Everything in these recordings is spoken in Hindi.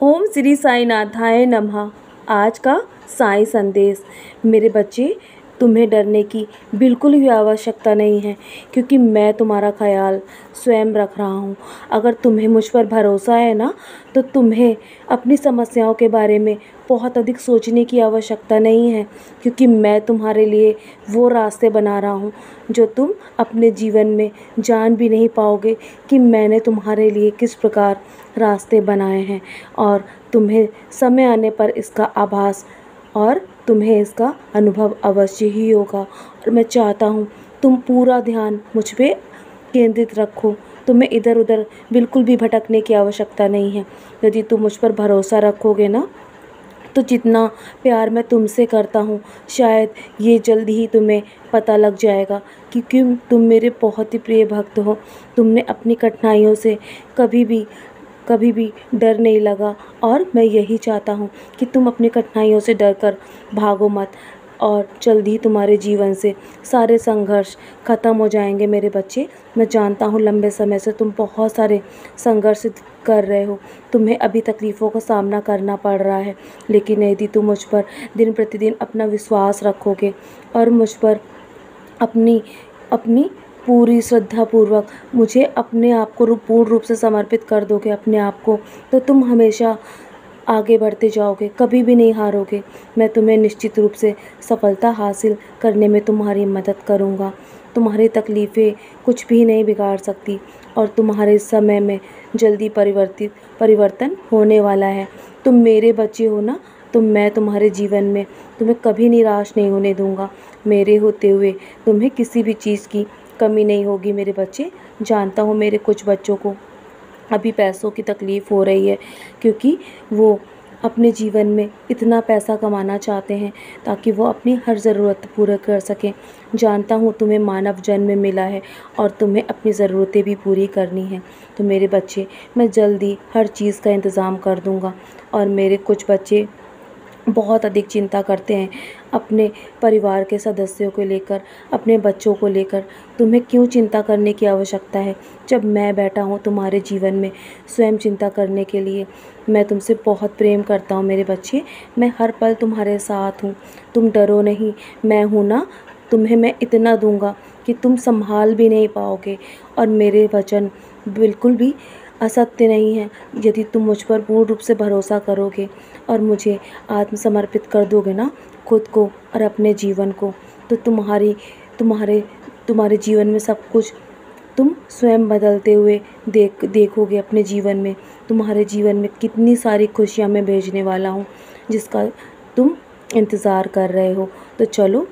ओम श्री साईनाथाय नमः। आज का साईं संदेश। मेरे बच्चे, तुम्हें डरने की बिल्कुल भी आवश्यकता नहीं है, क्योंकि मैं तुम्हारा ख्याल स्वयं रख रहा हूँ। अगर तुम्हें मुझ पर भरोसा है ना, तो तुम्हें अपनी समस्याओं के बारे में बहुत अधिक सोचने की आवश्यकता नहीं है, क्योंकि मैं तुम्हारे लिए वो रास्ते बना रहा हूँ जो तुम अपने जीवन में जान भी नहीं पाओगे कि मैंने तुम्हारे लिए किस प्रकार रास्ते बनाए हैं। और तुम्हें समय आने पर इसका आभास और तुम्हें इसका अनुभव अवश्य ही होगा। और मैं चाहता हूँ तुम पूरा ध्यान मुझ पे केंद्रित रखो। तुम्हें इधर उधर बिल्कुल भी भटकने की आवश्यकता नहीं है। यदि तुम मुझ पर भरोसा रखोगे ना, तो जितना प्यार मैं तुमसे करता हूँ, शायद ये जल्दी ही तुम्हें पता लग जाएगा, क्योंकि तुम मेरे बहुत ही प्रिय भक्त हो। तुमने अपनी कठिनाइयों से कभी भी डर नहीं लगा, और मैं यही चाहता हूँ कि तुम अपनी कठिनाइयों से डर कर भागो मत, और जल्द ही तुम्हारे जीवन से सारे संघर्ष ख़त्म हो जाएंगे। मेरे बच्चे, मैं जानता हूँ लंबे समय से तुम बहुत सारे संघर्ष कर रहे हो, तुम्हें अभी तकलीफ़ों का सामना करना पड़ रहा है, लेकिन यदि तुम मुझ पर दिन प्रतिदिन अपना विश्वास रखोगे और मुझ पर अपनी अपनी पूरी श्रद्धापूर्वक मुझे अपने आप को पूर्ण रूप से समर्पित कर दोगे अपने आप को, तो तुम हमेशा आगे बढ़ते जाओगे, कभी भी नहीं हारोगे। मैं तुम्हें निश्चित रूप से सफलता हासिल करने में तुम्हारी मदद करूँगा। तुम्हारी तकलीफ़ें कुछ भी नहीं बिगाड़ सकती, और तुम्हारे समय में जल्दी परिवर्तन होने वाला है। तुम मेरे बच्चे हो ना, तो मैं तुम्हारे जीवन में तुम्हें कभी निराश नहीं होने दूँगा। मेरे होते हुए तुम्हें किसी भी चीज़ की कमी नहीं होगी। मेरे बच्चे, जानता हूँ मेरे कुछ बच्चों को अभी पैसों की तकलीफ़ हो रही है, क्योंकि वो अपने जीवन में इतना पैसा कमाना चाहते हैं ताकि वो अपनी हर ज़रूरत पूरा कर सकें। जानता हूँ तुम्हें मानव जन्म मिला है और तुम्हें अपनी ज़रूरतें भी पूरी करनी हैं। तो मेरे बच्चे, मैं जल्दी हर चीज़ का इंतज़ाम कर दूँगा। और मेरे कुछ बच्चे बहुत अधिक चिंता करते हैं अपने परिवार के सदस्यों को लेकर, अपने बच्चों को लेकर। तुम्हें क्यों चिंता करने की आवश्यकता है, जब मैं बैठा हूँ तुम्हारे जीवन में स्वयं चिंता करने के लिए। मैं तुमसे बहुत प्रेम करता हूँ मेरे बच्चे, मैं हर पल तुम्हारे साथ हूँ। तुम डरो नहीं, मैं हूँ ना। तुम्हें मैं इतना दूँगा कि तुम संभाल भी नहीं पाओगे, और मेरे वचन बिल्कुल भी असत्य नहीं है। यदि तुम मुझ पर पूर्ण रूप से भरोसा करोगे और मुझे आत्मसमर्पित कर दोगे ना, खुद को और अपने जीवन को, तो तुम्हारे जीवन में सब कुछ तुम स्वयं बदलते हुए देखोगे। अपने जीवन में तुम्हारे जीवन में कितनी सारी खुशियाँ मैं भेजने वाला हूँ, जिसका तुम इंतज़ार कर रहे हो। तो चलो,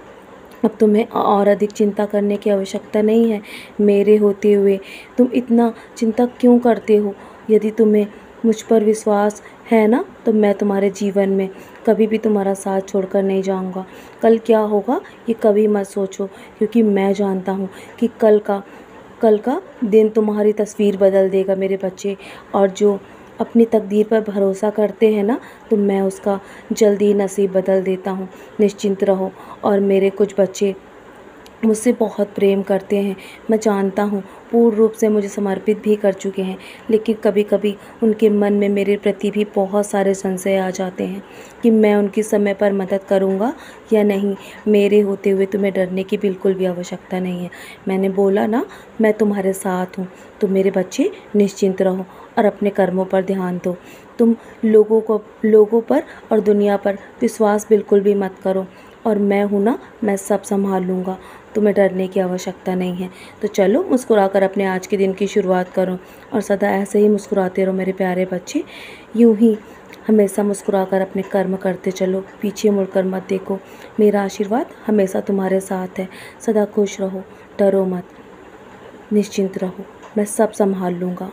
अब तुम्हें और अधिक चिंता करने की आवश्यकता नहीं है। मेरे होते हुए तुम इतना चिंता क्यों करते हो? यदि तुम्हें मुझ पर विश्वास है ना, तो मैं तुम्हारे जीवन में कभी भी तुम्हारा साथ छोड़कर नहीं जाऊंगा। कल क्या होगा ये कभी मत सोचो, क्योंकि मैं जानता हूँ कि कल का दिन तुम्हारी तस्वीर बदल देगा मेरे बच्चे। और जो अपनी तकदीर पर भरोसा करते हैं ना, तो मैं उसका जल्दी नसीब बदल देता हूँ। निश्चिंत रहो। और मेरे कुछ बच्चे मुझसे बहुत प्रेम करते हैं, मैं जानता हूँ, पूर्ण रूप से मुझे समर्पित भी कर चुके हैं, लेकिन कभी कभी उनके मन में मेरे प्रति भी बहुत सारे संशय आ जाते हैं कि मैं उनकी समय पर मदद करूँगा या नहीं। मेरे होते हुए तुम्हें डरने की बिल्कुल भी आवश्यकता नहीं है। मैंने बोला ना, मैं तुम्हारे साथ हूँ। तो मेरे बच्चे, निश्चिंत रहो और अपने कर्मों पर ध्यान दो। तुम लोगों पर और दुनिया पर विश्वास बिल्कुल भी मत करो, और मैं हूँ ना, मैं सब संभाल लूँगा। तुम्हें डरने की आवश्यकता नहीं है। तो चलो, मुस्कुराकर अपने आज के दिन की शुरुआत करो, और सदा ऐसे ही मुस्कुराते रहो मेरे प्यारे बच्चे। यूं ही हमेशा मुस्कुराकर अपने कर्म करते चलो, पीछे मुड़कर मत देखो। मेरा आशीर्वाद हमेशा तुम्हारे साथ है। सदा खुश रहो, डरो मत, निश्चिंत रहो, मैं सब संभाल लूँगा।